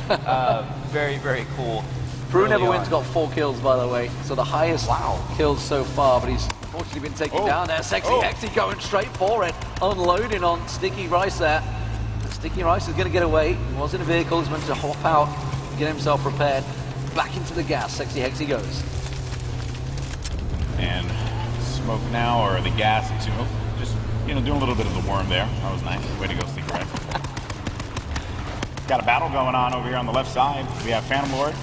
very, very cool. Peru Never Wins got 4 kills, by the way. So the highest kills so far, but he's unfortunately been taken down there. Sexy Hexy going straight for it, unloading on Sticky Rice there. Sticky Rice is going to get away. He was in a vehicle. He's meant to hop out, get himself repaired. Back into the gas. Sexy Hexy goes. And smoke now, or the gas. Just doing a little bit of the worm there. That was nice. Way to go, Sticky Rice. Got a battle going on over here on the left side. We have Phantom Lord.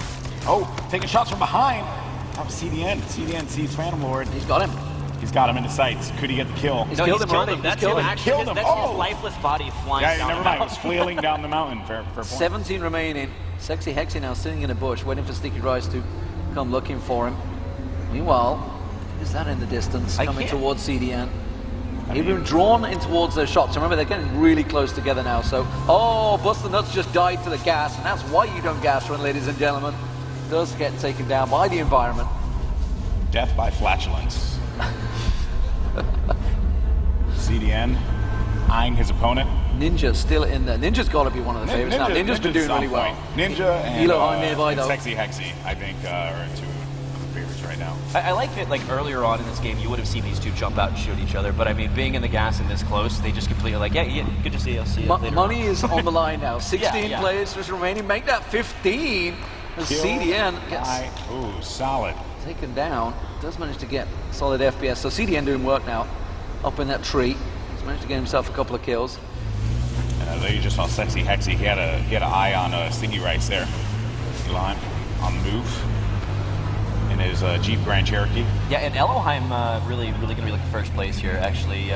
Taking shots from behind. CDN. CDN sees Phantom Lord. He's got him. He's got him in the sights. Could he get the kill? He's killed him already. That's him. Killed him. That's his lifeless body flying down. Never mind. It was flailing down the mountain. Fair point. 17 remaining. Sexy Hexy now sitting in a bush, waiting for Sticky Rice to come looking for him. Meanwhile, is that in the distance coming towards CDN? He's been drawn in towards those shots. Remember, they're getting really close together now. So, Buster Nuts just died to the gas, and that's why you don't gas run, ladies and gentlemen. Does get taken down by the environment. Death by flatulence. CDN eyeing his opponent. Ninja's still in there. Ninja's got to be one of the favorites now. Ninja's been doing really well. Ninja and, nearby, though. Sexy Hexy, I think, are two favorites right now. I like that, like, earlier on in this game, you would have seen these two jump out and shoot each other, but I mean, being in the gas and this close, they just completely like, yeah, good to see you. I'll see you later. Money is on the line now. 16 Yeah. players just remaining. Make that 15 as CDN gets Ooh, solid. taken down. Does manage to get solid FPS. So CDN doing work now up in that tree. He's managed to get himself a couple of kills. There you just saw Sexy Hexy. He had an eye on Sticky Rice there. Line on the move in his Jeep Grand Cherokee. Yeah, and Elohim really going to be looking first place here. Actually,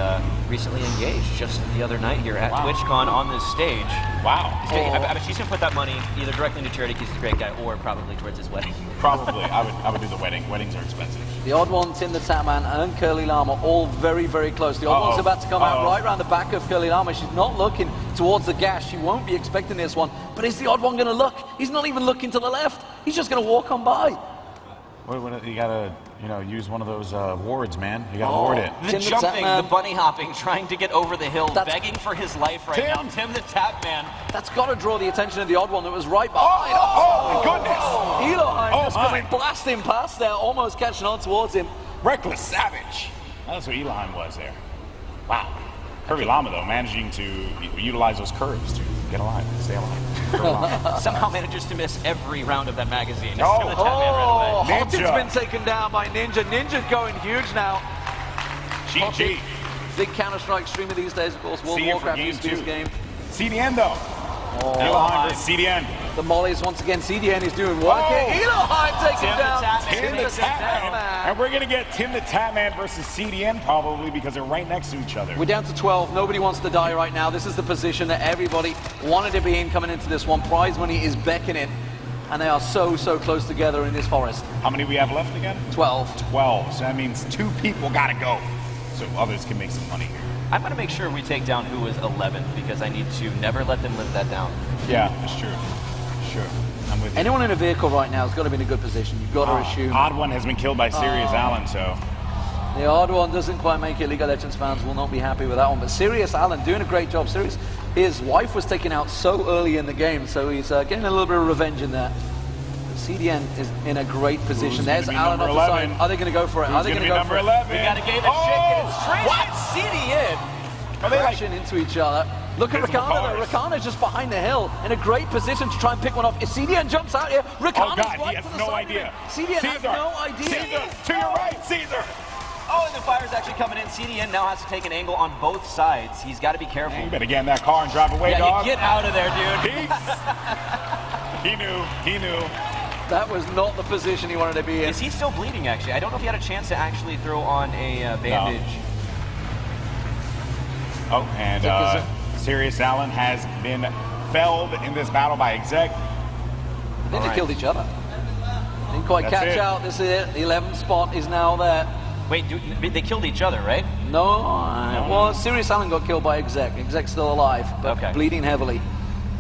recently engaged just the other night here at TwitchCon on this stage. Wow. I bet she's going to put that money either directly into charity because he's a great guy, or probably towards his wedding. Probably. I would do the wedding. Weddings are expensive. The odd one, Tim the Tatman, and Curly Llama, all very, very close. The odd one's about to come out right around the back of Curly Llama. She's not looking towards the gas. She won't be expecting this one. But is the odd one going to look? He's not even looking to the left. He's just going to walk on by. You gotta, use one of those wards, man. You gotta ward it. The Tim the jumping, Tatman. the bunny hopping, trying to get over the hill, begging for his life right now. Tim the Tatman. That's got to draw the attention of the odd one that was right behind. Oh, my goodness. Elohim just coming blasting past there, almost catching on towards him. Reckless Savage. That's what Elohim was there. Wow. Curvy Llama, though, managing to utilize those curves to get alive, stay alive. Somehow manages to miss every round of that magazine. Tim the Oh, Tatman right away. Ninja. Houghton's been taken down by Ninja. Ninja's going huge now. GG. Big Counter-Strike streamer these days, of course. World See of you for Warcraft game used to this 2. game. CDN, though. Elohim versus CDN. The mollies once again. CDN is doing work here. Elohim taken Tim the down. Tatman. Tim the Tatman. And we're going to get Tim the Tatman versus CDN probably because they're right next to each other. We're down to 12. Nobody wants to die right now. This is the position that everybody wanted to be in coming into this one. Prize money is beckoning. And they are so close together in this forest. How many we have left again? 12. 12. So that means 2 people got to go. So others can make some money here. I'm going to make sure we take down who was 11th because I need to never let them live that down. Yeah, that's true. Sure. I'm with you. Anyone in a vehicle right now has got to be in a good position. You've got to assume. Odd one has been killed by Sirius Allen, so. The odd one doesn't quite make it. League of Legends fans will not be happy with that one. But Sirius Allen doing a great job. Sirius, his wife was taken out so early in the game, so he's getting a little bit of revenge in there. CDN is in a great position. Who's There's gonna be Allen off number the 11? side. Are they going to go for it? Are they going to go number for it? 11? We got a game of chicken. Straight What? CDN. Are they like Crashing into each other. Look at Invisible Rakana though. cars. Rakana's just behind the hill in a great position to try and pick one off. If CDN jumps out here, Rakana's Oh God, right he has to the no side of idea. him. CDN has no idea. Caesar, to your right, Caesar. Oh, and the fire's actually coming in. CDN now has to take an angle on both sides. He's got to be careful. You better get in that car and drive away, Yeah, dog. you get out of there, dude. Peace. He knew. That was not the position he wanted to be in. Is he still bleeding, actually? I don't know if he had a chance to actually throw on a bandage. Oh, and Sirius Allen has been felled in this battle by Exec. I think they killed each other. Didn't quite That's catch it. out. This is it. The 11th spot is now there. Wait, dude, they killed each other, right? No, well, Sirius Allen got killed by Exec. Exec's still alive, but Okay. bleeding heavily.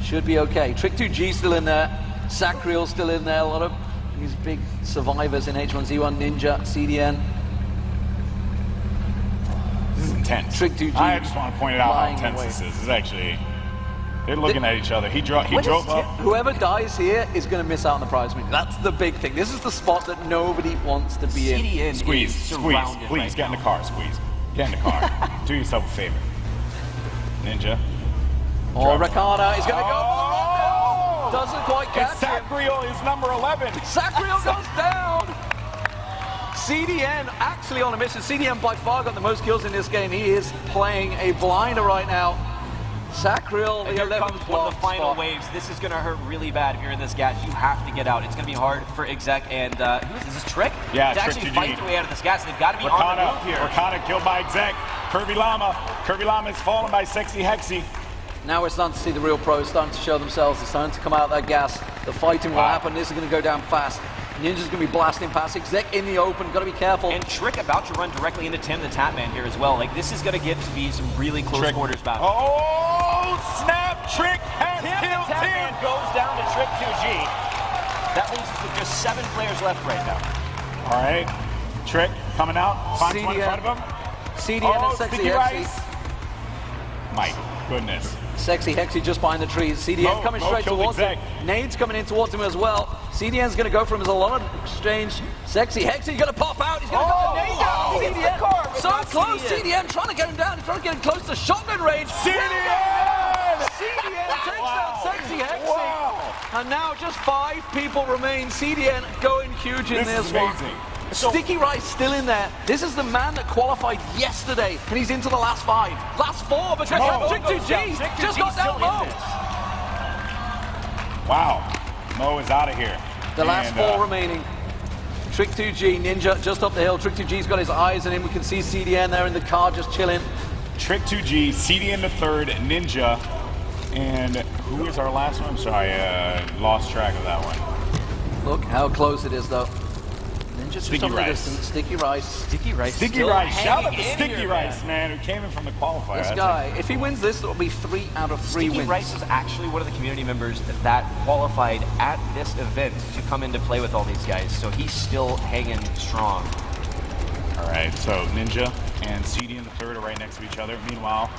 Should be okay. Trick2G still in there. Sacriel still in there. A lot of these big survivors in H1Z1, Ninja, CDN. This is intense. Trick2G I just want to point it out how flying intense away. this is. This is actually, they're looking at each other. He drove up. Whoever dies here is going to miss out on the prize money. That's the big thing. This is the spot that nobody wants to be in. CDN Squeeze, is squeeze. surrounded Please, right get in now. the car, squeeze. Get in the car. Do yourself a favor. Ninja. Oh, Rakana is going to go. Oh! Doesn't quite And catch him. Sacriel is number 11. Sacriel goes down. CDN actually on a mission. CDN by far got the most kills in this game. He is playing a blinder right now. Sacriel, the Here 11th comes one of the final spot. waves. This is going to hurt really bad if you're in this gas. You have to get out. It's going to be hard for Exec and is this Trick? Yeah, to Trick actually 2G. fight their way out of this gas. They've got to be on the move here. Rakana killed by Exec. Curvy Llama. Curvy Llama is fallen by Sexy Hexy. Now we're starting to see the real pros starting to show themselves. They're starting to come out of that gas. The fighting will happen. This is going to go down fast. Ninja's going to be blasting past Exec in the open. Got to be careful. And Trick about to run directly into Tim the Tatman here as well. Like, this is going to get to be some really close quarters battle. Oh, snap! Trick has Tim the killed Tatman Tim. goes down to Trick 2G. That leaves us with just 7 players left right now. All right, Trick coming out. Finds one in CDN. front of him. CDN and Sexy Sticky Hexy. Rice. My goodness. Sexy Hexy just behind the trees. CDN coming straight towards him. Nade's coming in towards him as well. CDN's going to go for him. There's a lot of exchange. Sexy Hexy going to pop out. He's going to go Nade down. CDN so close. CDN trying to get him down. He's trying to get him close to shotgun range. CDN! CDN takes down Sexy Hexy. Wow. And now just 5 people remain. CDN going huge in this one. Sticky Rice still in there. This is the man that qualified yesterday, and he's into the last 5. Last 4, but Trick2G just got down Mo. Wow. Mo is out of here. The last 4 remaining. Trick2G, Ninja just up the hill. Trick2G's got his eyes on him. We can see CDN there in the car just chilling. Trick2G, CDN the third, Ninja, and who is our last one? I'm sorry, lost track of that one. Look how close it is, though. Ninja Sticky Rice. Sticky Rice. Sticky Rice. Sticky Rice. Shout out to Sticky Rice, man, who came in from the qualifier. This guy, if he wins this, it'll be 3 out of 3 wins. Sticky Rice is actually one of the community members that qualified at this event to come in to play with all these guys, so he's still hanging strong. All right, so Ninja and CDN the third are right next to each other. Meanwhile,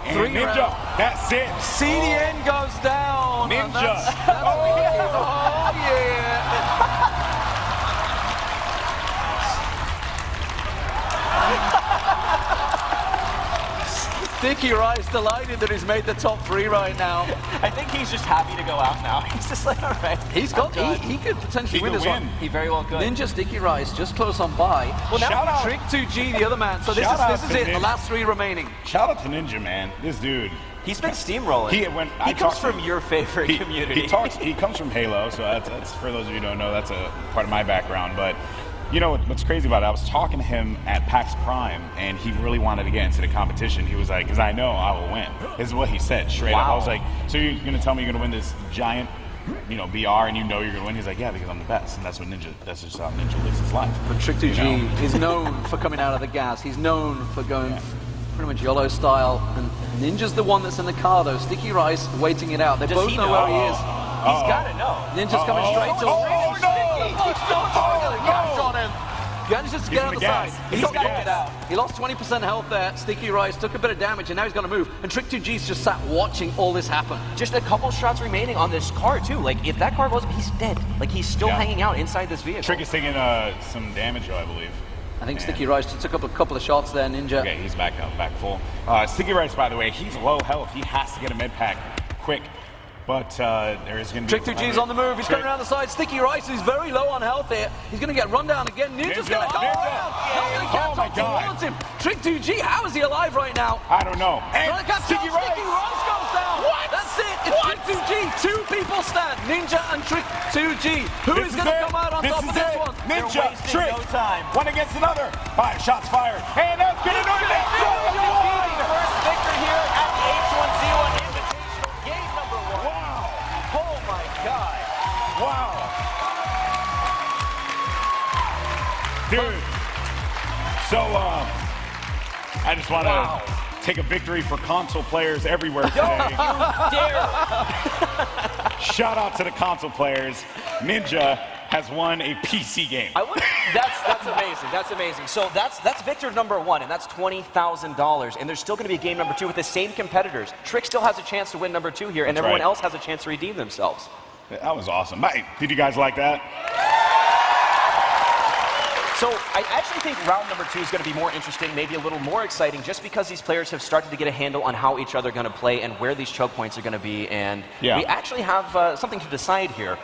and 3 Ninja, rounds. that's it. CDN goes down. Ninja. Oh, yeah. Sticky Rice delighted that he's made the top 3 right now. I think he's just happy to go out now. He's just like, all right. He's got. He could potentially win this one. He very well could. Ninja Sticky Rice just close on by. Well, now Trick2G, the other man. So this is it. The last 3 remaining. Shout out to Ninja, man. This dude. He's been steamrolling. He comes from your favorite community. He comes from Halo, so that's for those of you who don't know, that's a part of my background. But you know what's crazy about it? I was talking to him at PAX Prime, and he really wanted to get into the competition. He was like, because I know I will win, is what he said straight up. I was like, so you're going to tell me you're going to win this giant, BR, and you know you're going to win? He's like, yeah, because I'm the best. And that's just how Ninja lives his life. But Trick2G is known for coming out of the gas. He's known for going pretty much YOLO style. And Ninja's the one that's in the car, though. Sticky Rice waiting it out. They both know where he is. He's got to know. Ninja's coming straight to him. Manages to get on the side. He's got to get out. He lost 20% health there. Sticky Rice took a bit of damage, and now he's going to move. And Trick2G's just sat watching all this happen. Just a couple shots remaining on this car, too. Like, if that car goes up, he's dead. Like, he's still hanging out inside this vehicle. Trick is taking some damage, though, I believe. I think Sticky Rice just took up a couple of shots there, Ninja. Okay, he's back full. Sticky Rice, by the way, he's low health. He has to get a med pack quick. But there is going to be... Trick2G's on the move. He's coming around the side. Sticky Rice is very low on health here. He's going to get run down again. Ninja's going to go around. Oh, my God. Towards him. Trick2G, how is he alive right now? I don't know. And Sticky Rice goes down. What? That's it. It's Trick2G. 2 people stand. Ninja and Trick2G. Who is going to come out on top of this one? Ninja, Trick. No time. One against another. 5 shots fired. And that's going to do it. First victory here at the H1Z1 Invitational. Game number 1. Wow. Oh my God. Wow. Dude. So, I just want to take a victory for console players everywhere today. You dare. Shout out to the console players. Ninja has won a PC game. That's amazing. That's amazing. So that's victor number 1, and that's $20,000. And there's still going to be a game number 2 with the same competitors. Trick still has a chance to win number 2 here, and everyone else has a chance to redeem themselves. That was awesome. Did you guys like that? So I actually think round number 2 is going to be more interesting, maybe a little more exciting, just because these players have started to get a handle on how each other are going to play and where these choke points are going to be. And we actually have something to decide here.